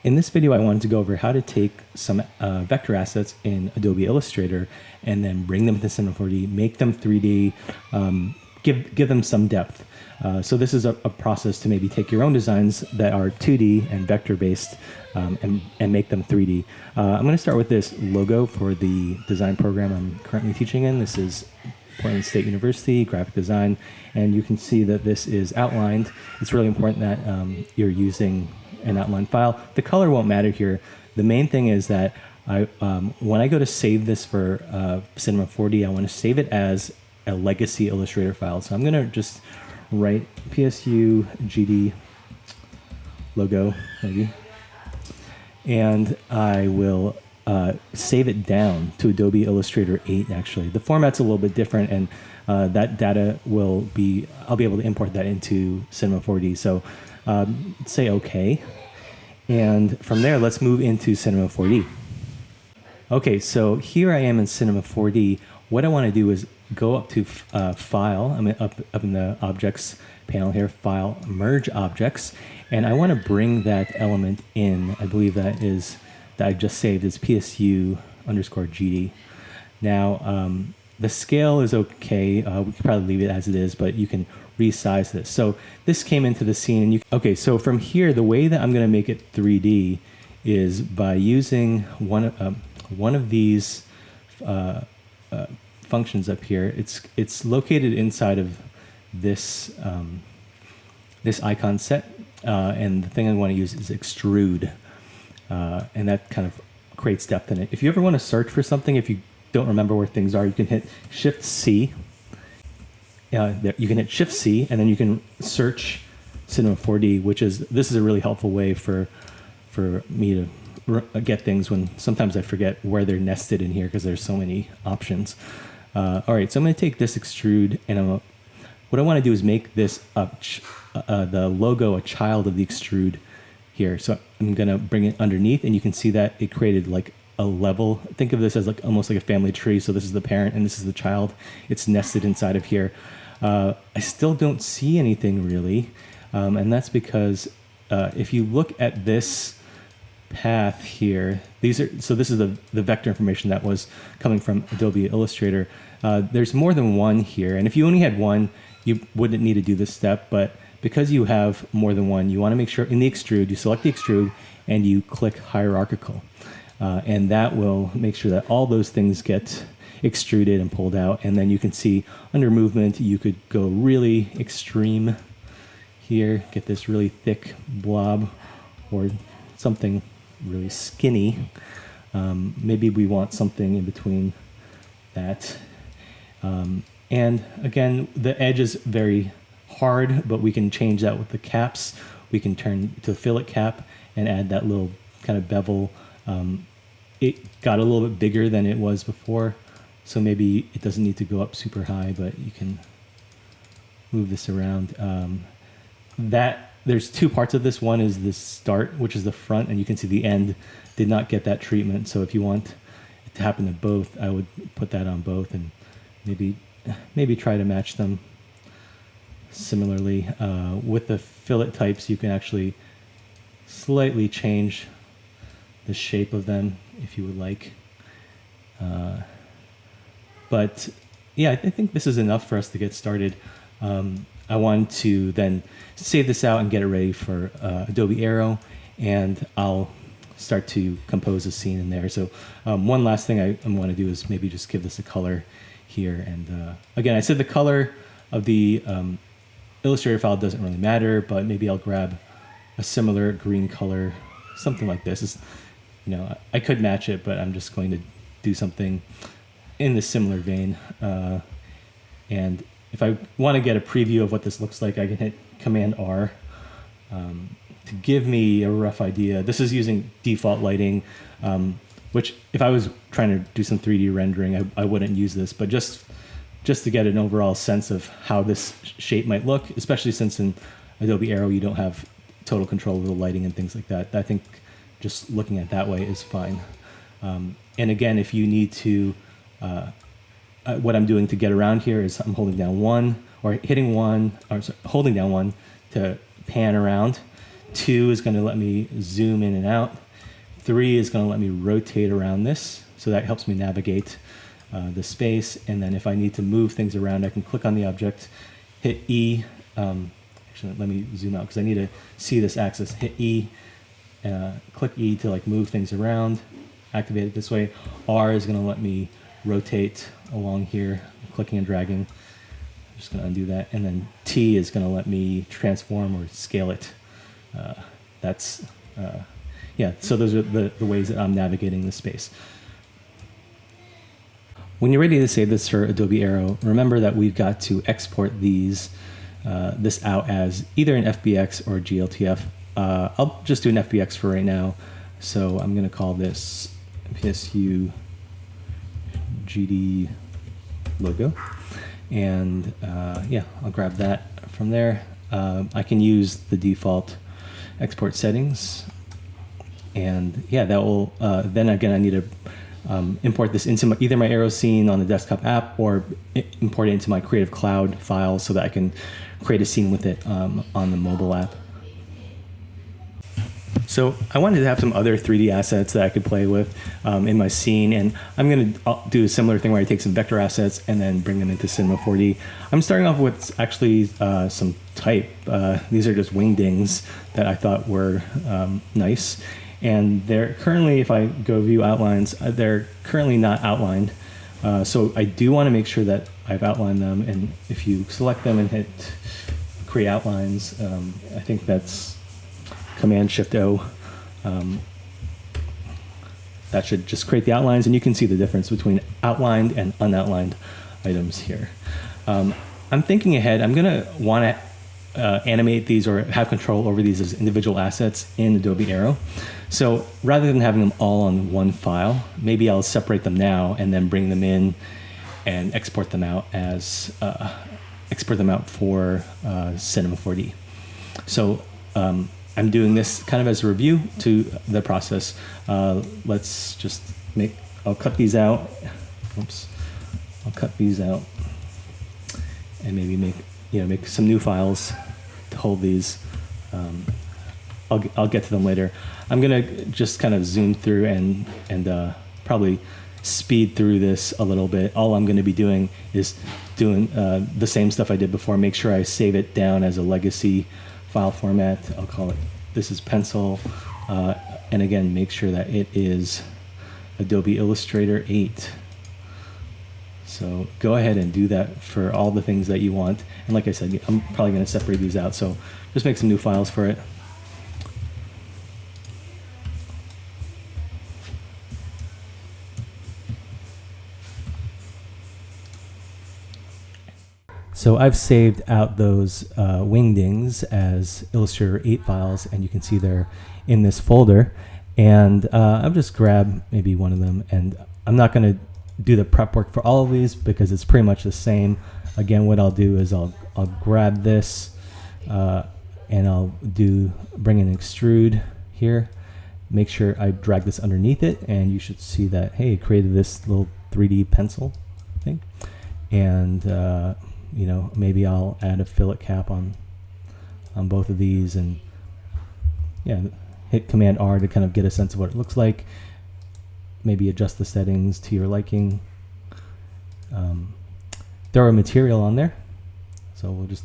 In this video, I wanted to go over how to take some vector assets in Adobe Illustrator and then bring them to Cinema 4D, make them 3D, give them some depth. So this is a process to maybe take your own designs that are 2D and vector-based and make them 3D. I'm going to start with this logo for the design program I'm currently teaching in. This is Portland State University, graphic design, and you can see that this is outlined. It's really important that you're using an outline file. The color won't matter here. The main thing is that when I go to save this for Cinema 4D, I want to save it as a legacy Illustrator file. So I'm going to just write PSU GD logo, maybe, and I will save it down to Adobe Illustrator 8, actually. The format's a little bit different, and that data will be, I'll be able to import that into Cinema 4D. So say OK. And from there, let's move into Cinema 4D. Okay, so here I am in Cinema 4D. What I want to do is go up to File. I'm up in the Objects panel here, File, Merge Objects. And I want to bring that element in. I believe that I just saved is PSU_GD. Now, the scale is okay. We could probably leave it as it is, but you can resize this. So this came into the scene. And okay, so from here, the way that I'm going to make it 3D is by using one of these functions up here. It's located inside of this this icon set, and the thing I want to use is extrude, and that kind of creates depth in it. If you ever want to search for something, if you don't remember where things are, you can hit Shift C. You can hit Shift C, and then you can search Cinema 4D, this is a really helpful way for me to get things when sometimes I forget where they're nested in here because there's so many options. All right, so I'm going to take this extrude, and what I want to do is make this the logo a child of the extrude here. So I'm going to bring it underneath, and you can see that it created like a level. Think of this as like almost like a family tree. So this is the parent and this is the child. It's nested inside of here. I still don't see anything really, and that's because if you look at this path here, this is the vector information that was coming from Adobe Illustrator. There's more than one here, and if you only had one, you wouldn't need to do this step, but because you have more than one, you want to make sure in the extrude, you select the extrude and you click hierarchical. And that will make sure that all those things get extruded and pulled out. And then you can see under movement, you could go really extreme here, get this really thick blob or something really skinny. Maybe we want something in between that. And again, the edge is very hard, but we can change that with the caps. We can turn to a fillet cap and add that little kind of bevel. It got a little bit bigger than it was before, so maybe it doesn't need to go up super high, but you can move this around. There's two parts of this. One is this start, which is the front, and you can see the end did not get that treatment. So if you want it to happen to both, I would put that on both and maybe try to match them similarly. With the fillet types, you can actually slightly change the shape of them if you would like. But yeah, I think this is enough for us to get started. I want to then save this out and get it ready for Adobe Aero, and I'll start to compose a scene in there. So one last thing I want to do is maybe just give this a color here. And again, I said the color of the Illustrator file doesn't really matter, but maybe I'll grab a similar green color, something like this. I could match it, but I'm just going to do something in the similar vein. And if I want to get a preview of what this looks like, I can hit Command R to give me a rough idea. This is using default lighting, which if I was trying to do some 3D rendering, I wouldn't use this, but just to get an overall sense of how this shape might look, especially since in Adobe Aero you don't have total control of the lighting and things like that. I think just looking at it that way is fine. And again, if you need to, what I'm doing to get around here is I'm holding down one, or hitting one, or sorry, holding down one to pan around. 2 is going to let me zoom in and out. 3 is going to let me rotate around this, so that helps me navigate the space. And then if I need to move things around, I can click on the object, hit E. Actually, let me zoom out because I need to see this axis. Hit E, click E to like move things around, activate it this way. R is going to let me rotate along here, clicking and dragging. I'm just going to undo that. And then T is going to let me transform or scale it. Yeah, so those are the ways that I'm navigating the space. When you're ready to save this for Adobe Aero, remember that we've got to export this out as either an FBX or GLTF. I'll just do an FBX for right now. So I'm going to call this PSU GD logo. And yeah, I'll grab that from there. I can use the default export settings. And yeah, that will, then again, I need to import this into either my Aero scene on the desktop app or import it into my Creative Cloud file so that I can create a scene with it on the mobile app. So I wanted to have some other 3D assets that I could play with in my scene, and I'm going to do a similar thing where I take some vector assets and then bring them into Cinema 4D. I'm starting off with actually some type. These are just wingdings that I thought were nice. And they're currently, if I go view outlines, they're currently not outlined. So I do want to make sure that I've outlined them. And if you select them and hit create outlines, I think that's Command-Shift-O. That should just create the outlines, and you can see the difference between outlined and unoutlined items here. I'm thinking ahead. I'm going to want to animate these or have control over these as individual assets in Adobe Aero. So rather than having them all on one file, maybe I'll separate them now and then bring them in and export them out as for Cinema 4D. So I'm doing this kind of as a review to the process. Let's just I'll cut these out. Oops. I'll cut these out and maybe make some new files to hold these. I'll get to them later. I'm gonna just kind of zoom through and probably speed through this a little bit. All I'm gonna be doing is doing the same stuff I did before. Make sure I save it down as a legacy file format. I'll call it, this is pencil. And again, make sure that it is Adobe Illustrator 8. So go ahead and do that for all the things that you want. And like I said, I'm probably gonna separate these out. So just make some new files for it. So I've saved out those wingdings as Illustrator 8 files, and you can see they're in this folder. And I'll just grab maybe one of them, and I'm not going to do the prep work for all of these because it's pretty much the same. Again, what I'll do is I'll grab this and I'll bring an extrude here. Make sure I drag this underneath it, and you should see that, hey, it created this little 3D pencil thing. And maybe I'll add a fillet cap on both of these, and yeah, hit Command R to kind of get a sense of what it looks like. Maybe adjust the settings to your liking. Throw a material on there. So we'll just,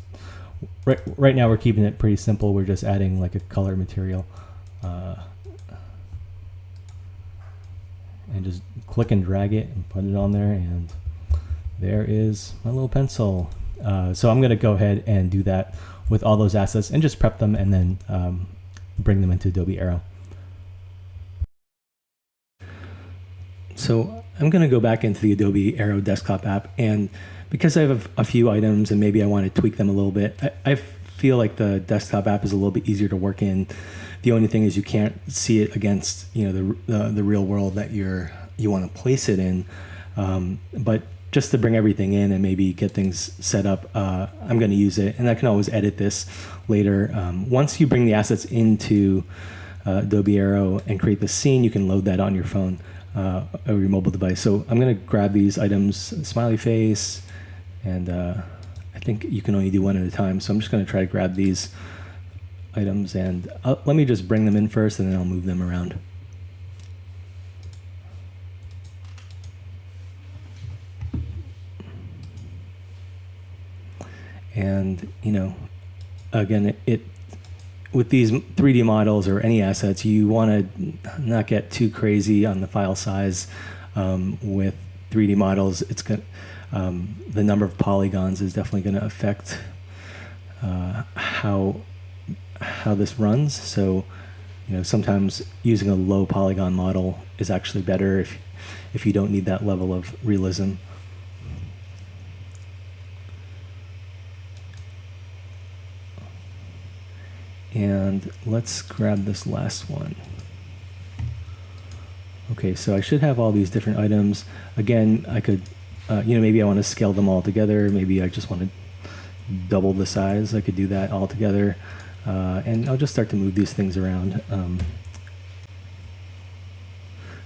right now we're keeping it pretty simple. We're just adding like a color material. And just click and drag it and put it on there, and there is my little pencil. So I'm going to go ahead and do that with all those assets and just prep them and then bring them into Adobe Aero. So I'm going to go back into the Adobe Aero desktop app, and because I have a few items and maybe I want to tweak them a little bit, I feel like the desktop app is a little bit easier to work in. The only thing is you can't see it against the real world that you want to place it in. But just to bring everything in and maybe get things set up, I'm going to use it, and I can always edit this later. Once you bring the assets into Adobe Aero and create the scene, you can load that on your phone or your mobile device. So I'm going to grab these items, smiley face, and I think you can only do one at a time. So I'm just going to try to grab these items, and let me just bring them in first and then I'll move them around. And, you know, again, it with these 3D models or any assets, you want to not get too crazy on the file size. With 3D models, it's the number of polygons is definitely going to affect how this runs. So, you know, sometimes using a low polygon model is actually better if you don't need that level of realism. And let's grab this last one. Okay, so I should have all these different items. Again, I could, you know, maybe I want to scale them all together. Maybe I just want to double the size. I could do that all together. And I'll just start to move these things around.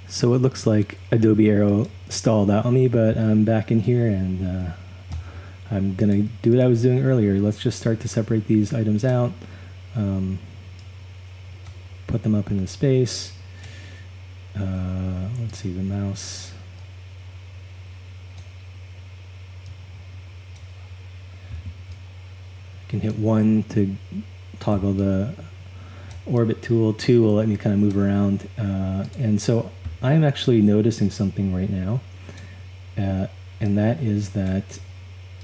So it looks like Adobe Aero stalled out on me, but I'm back in here and I'm going to do what I was doing earlier. Let's just start to separate these items out. Put them up in the space. Let's see, the mouse. I can hit 1 to toggle the orbit tool. 2 will let me kind of move around. And so I'm actually noticing something right now. And that is that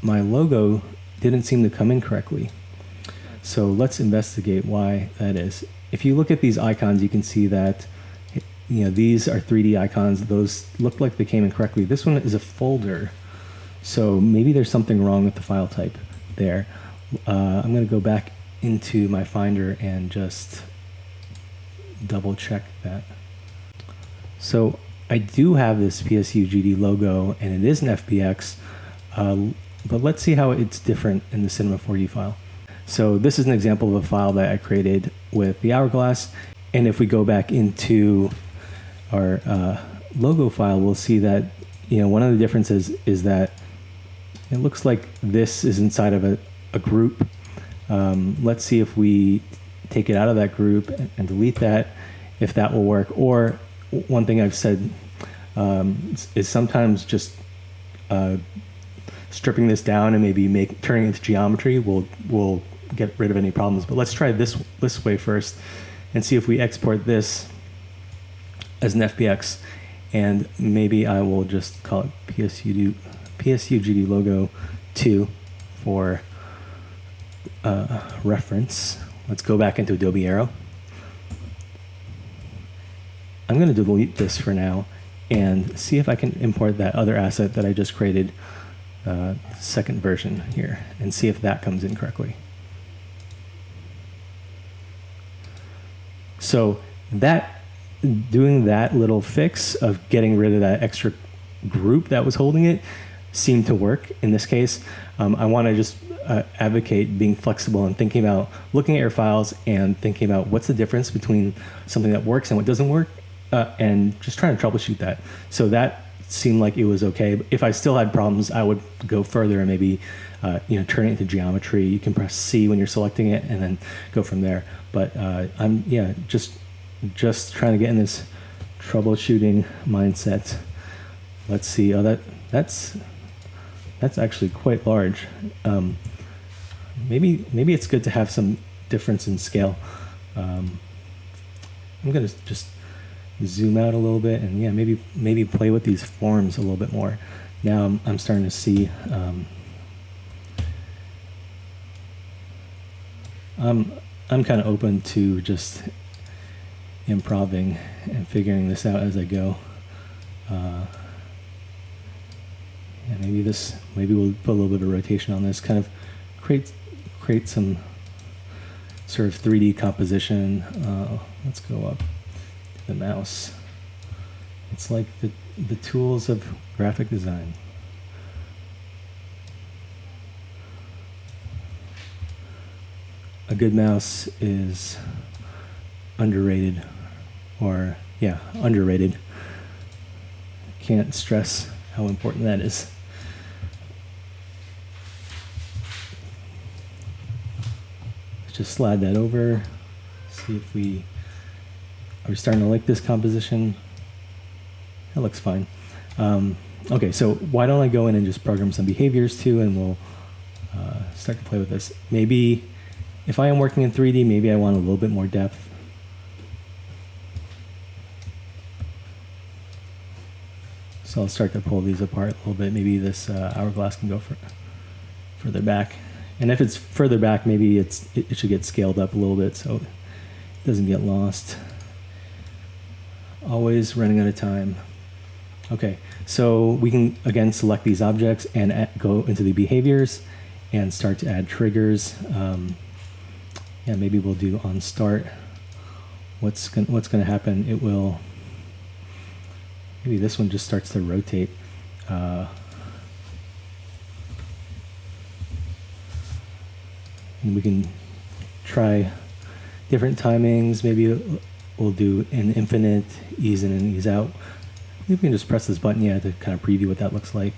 my logo didn't seem to come in correctly. So let's investigate why that is. If you look at these icons, you can see that, you know, these are 3D icons. Those look like they came in correctly. This one is a folder. So maybe there's something wrong with the file type there. I'm going to go back into my Finder and just double check that. So I do have this PSUGD logo and it is an FBX, but let's see how it's different in the Cinema 4D file. So this is an example of a file that I created with the Hourglass. And if we go back into our logo file, we'll see that, you know, one of the differences is that it looks like this is inside of a group. Let's see if we take it out of that group and delete that, if that will work. Or one thing I've said is sometimes just stripping this down and maybe turning it into geometry will get rid of any problems. But let's try this way first and see if we export this as an FBX, and maybe I will just call it PSUGD logo 2 for reference. Let's go back into Adobe Aero. I'm going to delete this for now and see if I can import that other asset that I just created, second version here, and see if that comes in correctly. So doing that little fix of getting rid of that extra group that was holding it seemed to work in this case. I want to just advocate being flexible and thinking about looking at your files and thinking about what's the difference between something that works and what doesn't work, and just trying to troubleshoot that. So that seemed like it was okay. If I still had problems, I would go further and maybe you know, turn it into geometry. You can press C when you're selecting it and then go from there. But I'm just trying to get in this troubleshooting mindset. Let's see. Oh, that's actually quite large. Maybe it's good to have some difference in scale. I'm gonna just zoom out a little bit and yeah, maybe play with these forms a little bit more. Now I'm starting to see. I'm kind of open to just improving and figuring this out as I go. Yeah, maybe we'll put a little bit of rotation on this, kind of create some sort of 3D composition. Let's go up to the mouse. It's like the tools of graphic design. A good mouse is underrated, underrated. Can't stress how important that is. Let's just slide that over. see if are we starting to like this composition. That looks fine. Okay, so why don't I go in and just program some behaviors too, and we'll start to play with this. Maybe if I am working in 3D, maybe I want a little bit more depth. So I'll start to pull these apart a little bit. Maybe this hourglass can go further back. And if it's further back, maybe it should get scaled up a little bit so it doesn't get lost. Always running out of time. Okay, so we can, again, select these objects and go into the behaviors and start to add triggers. Yeah, maybe we'll do on start. What's going to happen? It will, maybe this one just starts to rotate. And we can try different timings. Maybe we'll do an infinite ease in and ease out. Maybe we can just press this button, yeah, to kind of preview what that looks like.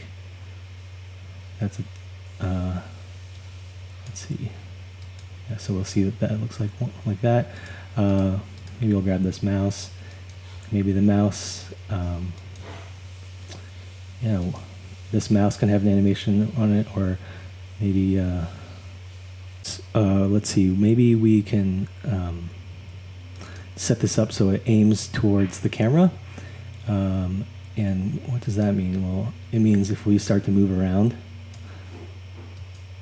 That's a, let's see. Yeah, so we'll see what that looks like that. Maybe we'll grab this mouse. Maybe the mouse, you know, this mouse can have an animation on it, or maybe, let's see, maybe we can set this up so it aims towards the camera. And what does that mean? Well, it means if we start to move around,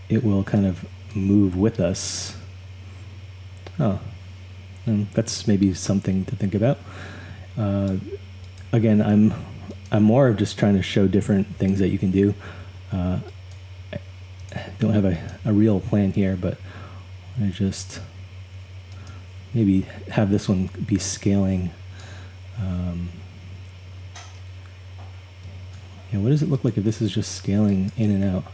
it will kind of move with us. Oh, that's maybe something to think about. Again, I'm more of just trying to show different things that you can do. I don't have a real plan here, but I just maybe have this one be scaling. Yeah, what does it look like if this is just scaling in and out?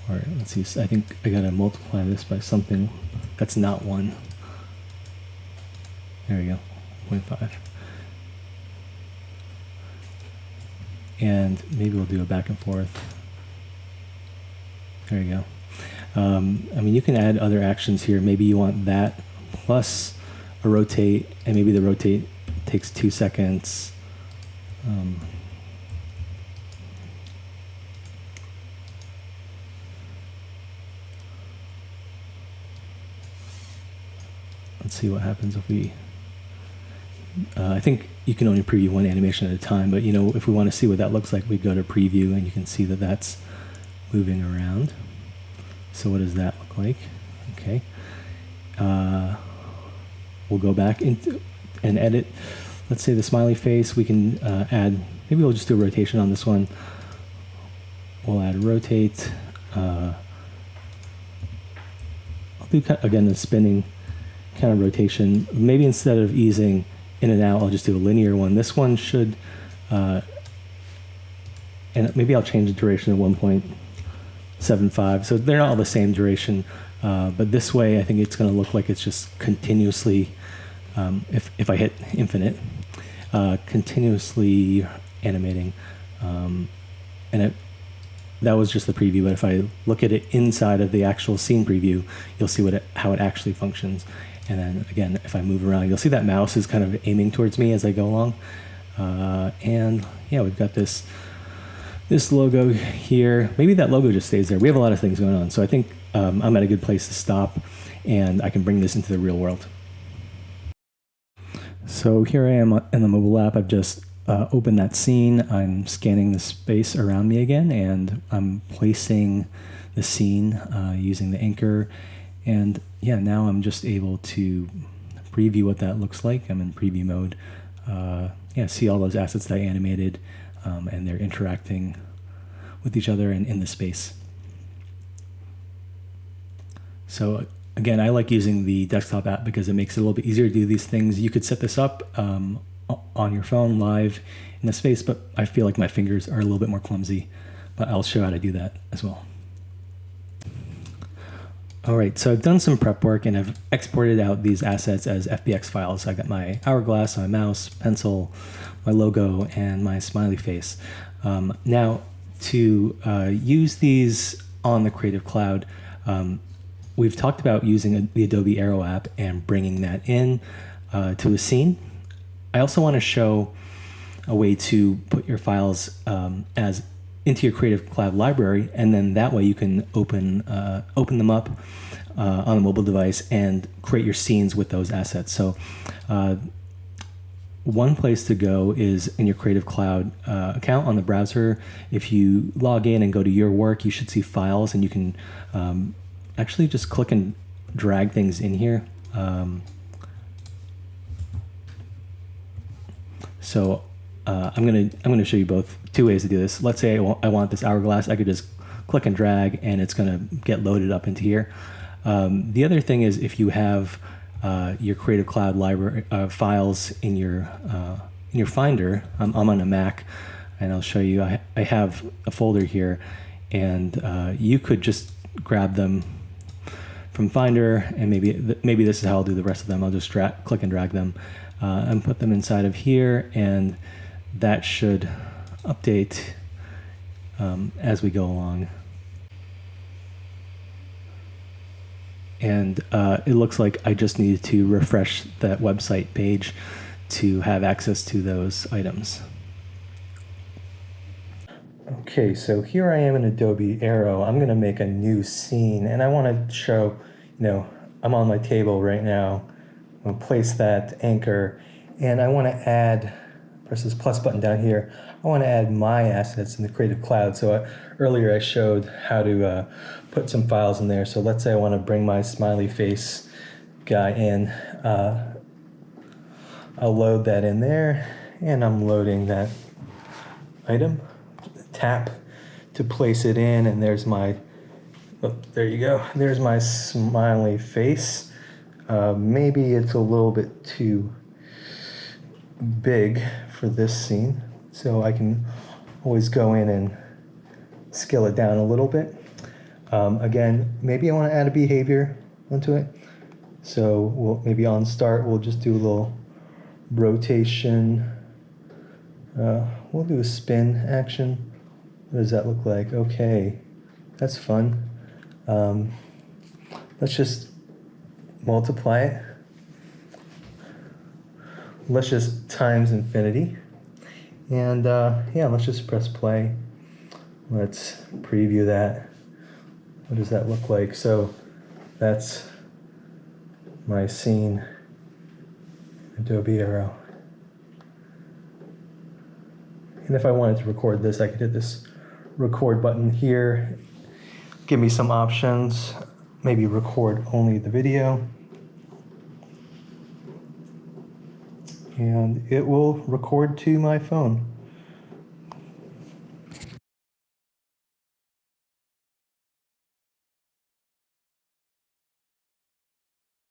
All right, let's see. I think I gotta multiply this by something that's not 1. There we go, 0.5. And maybe we'll do a back and forth. There you go. I mean, you can add other actions here. Maybe you want that plus a rotate, and maybe the rotate takes 2 seconds. Let's see what happens if we, I think you can only preview one animation at a time, but you know, if we want to see what that looks like, we go to preview and you can see that that's moving around. So what does that look like? Okay. We'll go back into and edit. Let's say the smiley face, we can add, maybe we'll just do a rotation on this one. We'll add rotate. I'll do, again, the spinning kind of rotation. Maybe instead of easing in and out, I'll just do a linear one. This one should, and maybe I'll change the duration to 1.75. So they're not all the same duration, but this way I think it's going to look like it's just continuously, if I hit infinite, continuously animating. And that was just the preview, but if I look at it inside of the actual scene preview, you'll see how it actually functions. And then again, if I move around, you'll see that mouse is kind of aiming towards me as I go along. And yeah, we've got this logo here. Maybe that logo just stays there. We have a lot of things going on. So I think I'm at a good place to stop, and I can bring this into the real world. So here I am in the mobile app. I've just opened that scene. I'm scanning the space around me again, and I'm placing the scene using the anchor. And yeah, now I'm just able to preview what that looks like. I'm in preview mode. Yeah, see all those assets that I animated, and they're interacting with each other and in the space. So again, I like using the desktop app because it makes it a little bit easier to do these things. You could set this up on your phone live in the space, but I feel like my fingers are a little bit more clumsy, but I'll show how to do that as well. All right, so I've done some prep work and I've exported out these assets as FBX files. I got my hourglass, my mouse, pencil, my logo, and my smiley face. Now, to use these on the Creative Cloud, we've talked about using the Adobe Aero app and bringing that in to a scene. I also want to show a way to put your files as into your Creative Cloud library, and then that way you can open them up on a mobile device and create your scenes with those assets. So one place to go is in your Creative Cloud account on the browser. If you log in and go to your work, you should see files, and you can actually just click and drag things in here. So I'm gonna show you two ways to do this. Let's say I want this hourglass. I could just click and drag, and it's gonna get loaded up into here. The other thing is if you have your Creative Cloud library files in your Finder. I'm on a Mac, and I'll show you. I have a folder here, and you could just grab them from Finder, and maybe this is how I'll do the rest of them. I'll just click and drag them and put them inside of here, and that should update as we go along. And it looks like I just needed to refresh that website page to have access to those items. Okay, so here I am in Adobe Aero. I'm going to make a new scene, and I want to show, I'm on my table right now. I'm going to place that anchor, and I want to press this plus button down here. I want to add my assets in the Creative Cloud. So earlier I showed how to put some files in there. So let's say I want to bring my smiley face guy in. I'll load that in there, and I'm loading that item. Tap to place it in, and there's my, there you go. There's my smiley face. Maybe it's a little bit too big for this scene, so I can always go in and scale it down a little bit. Again, maybe I want to add a behavior onto it. So maybe on start, we'll just do a little rotation. We'll do a spin action. What does that look like? Okay, that's fun. Let's just multiply it. Let's just times infinity. And yeah, let's just press play. Let's preview that. What does that look like? So that's my scene, Adobe Aero. And if I wanted to record this, I could hit this record button here. Give me some options. Maybe record only the video. And it will record to my phone.